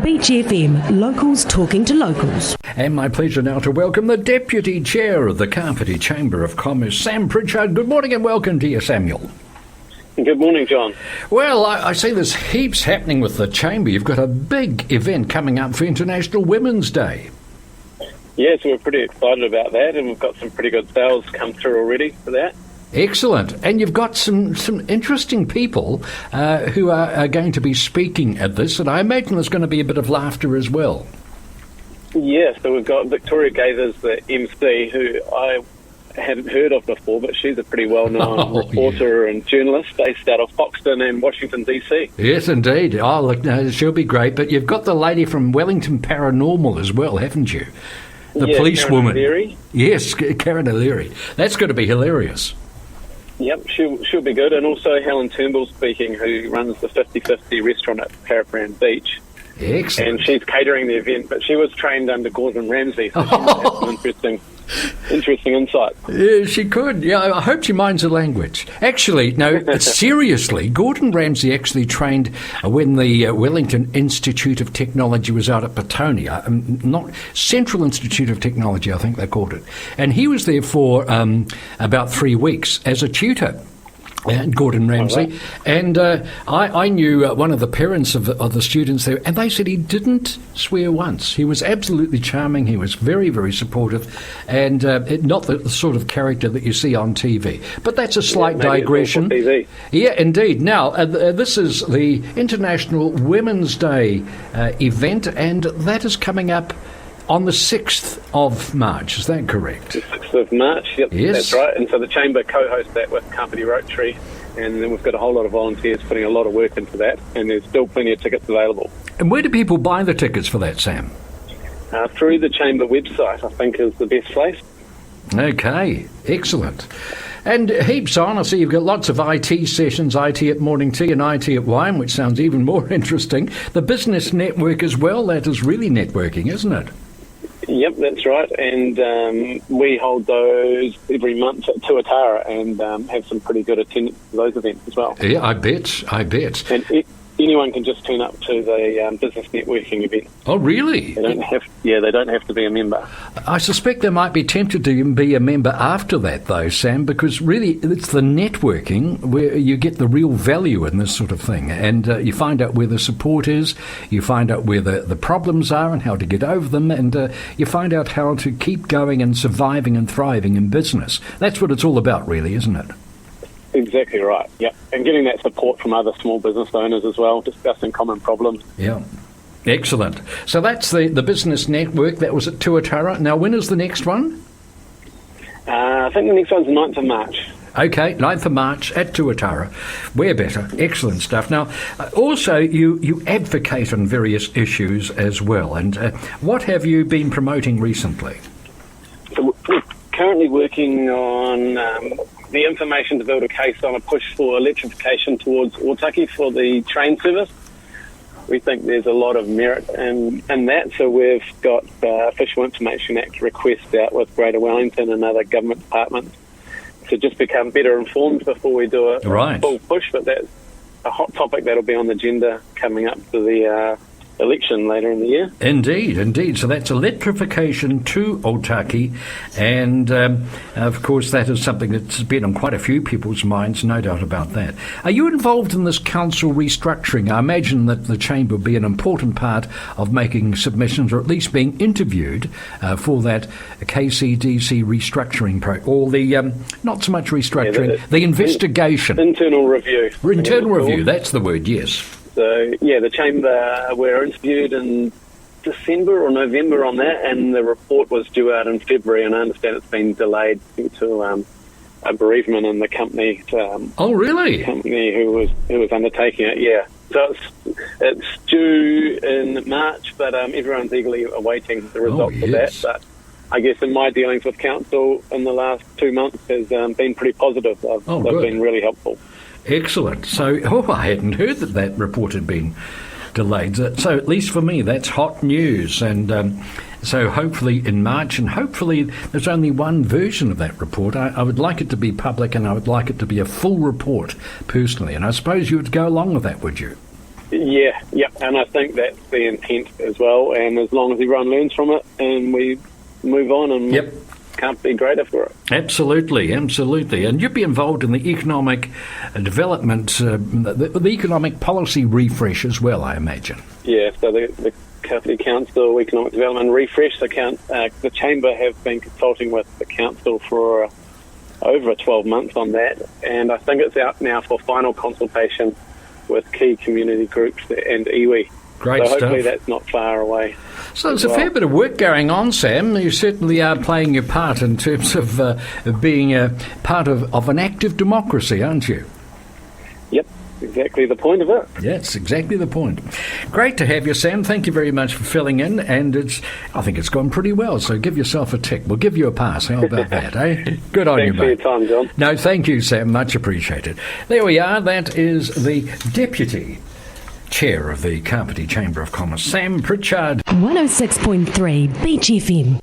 Beach FM, locals talking to locals. And my pleasure now to welcome the Deputy Chair of the Kapiti Chamber of Commerce, Sam Pritchard. Good morning and welcome to you, Samuel. Good morning, John. Well, I see there's heaps happening with the Chamber. You've got a big event coming up for International Women's Day. Yes, we're pretty excited about that, and we've got some pretty good sales come through already for that. Excellent. And you've got some interesting people who are going to be speaking at this, and I imagine there's going to be a bit of laughter as well. Yeah, so we've got Victoria Gathers, the MC, who I hadn't heard of before, but she's a pretty well-known reporter and journalist based out of Foxton and Washington, D.C. Yes, indeed. Oh, look, no, she'll be great. But you've got the lady from Wellington Paranormal as well, haven't you? The policewoman. Karen O'Leary. Yes, Karen O'Leary. That's going to be hilarious. Yep, she'll be good. And also Helen Turnbull speaking, who runs the 50/50 restaurant at Parabrand Beach. Excellent. And she's catering the event, but she was trained under Gordon Ramsay, so she might have some interesting insight. Yeah, she could. Yeah, I hope she minds the language. Actually, no, seriously, Gordon Ramsay actually trained when the Wellington Institute of Technology was out at Petonia, not Central Institute of Technology, I think they called it. And he was there for about 3 weeks as a tutor. Gordon Ramsay, right. And I knew one of the parents of the students there, and they said he didn't swear once. He was absolutely charming. He was very, very supportive, and not the sort of character that you see on TV. But that's a slight digression. Yeah, indeed. Now, this is the International Women's Day event, and that is coming up on the 6th of March, is that correct? The 6th of March, yep, yes. That's right. And so the Chamber co-hosts that with Kapiti Rotary, and then we've got a whole lot of volunteers putting a lot of work into that, and there's still plenty of tickets available. And where do people buy the tickets for that, Sam? Through the Chamber website, I think, is the best place. Okay, excellent. And heaps on. I see you've got lots of IT sessions, IT at morning tea and IT at wine, which sounds even more interesting. The business network as well, that is really networking, isn't it? Yep, that's right, and we hold those every month at Tuatara and have some pretty good attendance to those events as well. Yeah, I bet. And anyone can just turn up to the business networking event. Oh, really? They don't have to be a member. I suspect they might be tempted to even be a member after that, though, Sam, because really it's the networking where you get the real value in this sort of thing, and you find out where the support is, you find out where the problems are and how to get over them, and you find out how to keep going and surviving and thriving in business. That's what it's all about, really, isn't it? Exactly right, yeah. And getting that support from other small business owners as well, discussing common problems. Yeah. Excellent. So that's the business network. That was at Tuatara. Now, when is the next one? I think the next one's the 9th of March. Okay, 9th of March at Tuatara. Where better. Excellent stuff. Now, also, you advocate on various issues as well. And what have you been promoting recently? So we're currently working on the information to build a case on a push for electrification towards Otaki for the train service. We think there's a lot of merit in that, so we've got Official Information Act requests out with Greater Wellington and other government departments to just become better informed before we do a full push, but that's a hot topic that'll be on the agenda coming up to the election later in the year. Indeed. So that's electrification to Otaki, and of course that is something that's been on quite a few people's minds, no doubt about that. Are you involved in this council restructuring? I imagine that the Chamber will be an important part of making submissions, or at least being interviewed for that KCDC restructuring or the not so much restructuring, the investigation. Internal review. Internal review, that's the word, yes. So, the Chamber were interviewed in December or November on that, and the report was due out in February, and I understand it's been delayed due to a bereavement in the company. Oh, really? Company who was undertaking it, yeah. So it's due in March, but everyone's eagerly awaiting the results of that. But I guess in my dealings with council in the last 2 months has been pretty positive. They've been really helpful. Excellent. So, I hadn't heard that report had been delayed. So, at least for me, that's hot news. And so, hopefully in March, and hopefully there's only one version of that report. I would like it to be public, and I would like it to be a full report, personally. And I suppose you would go along with that, would you? Yeah, and I think that's the intent as well. And as long as everyone learns from it and we move on, and can't be greater for it. Absolutely. And you'd be involved in the economic development, the economic policy refresh as well, I imagine. Yeah, so the Kapiti Council Economic Development Refresh, the Chamber have been consulting with the Council for over 12 months on that, and I think it's out now for final consultation with key community groups and iwi. Great so hopefully stuff. That's not far away. So there's a fair bit of work going on, Sam. You certainly are playing your part in terms of being a part of an active democracy, aren't you? Yep, exactly the point of it. Yes, exactly the point. Great to have you, Sam. Thank you very much for filling in, and I think it's gone pretty well, so give yourself a tick. We'll give you a pass. How about that, eh? Good on you, mate. Thanks for your time, John. No, thank you, Sam. Much appreciated. There we are. That is the Deputy Chair of the Kapiti Chamber of Commerce, Sam Pritchard. 106.3 Beach FM.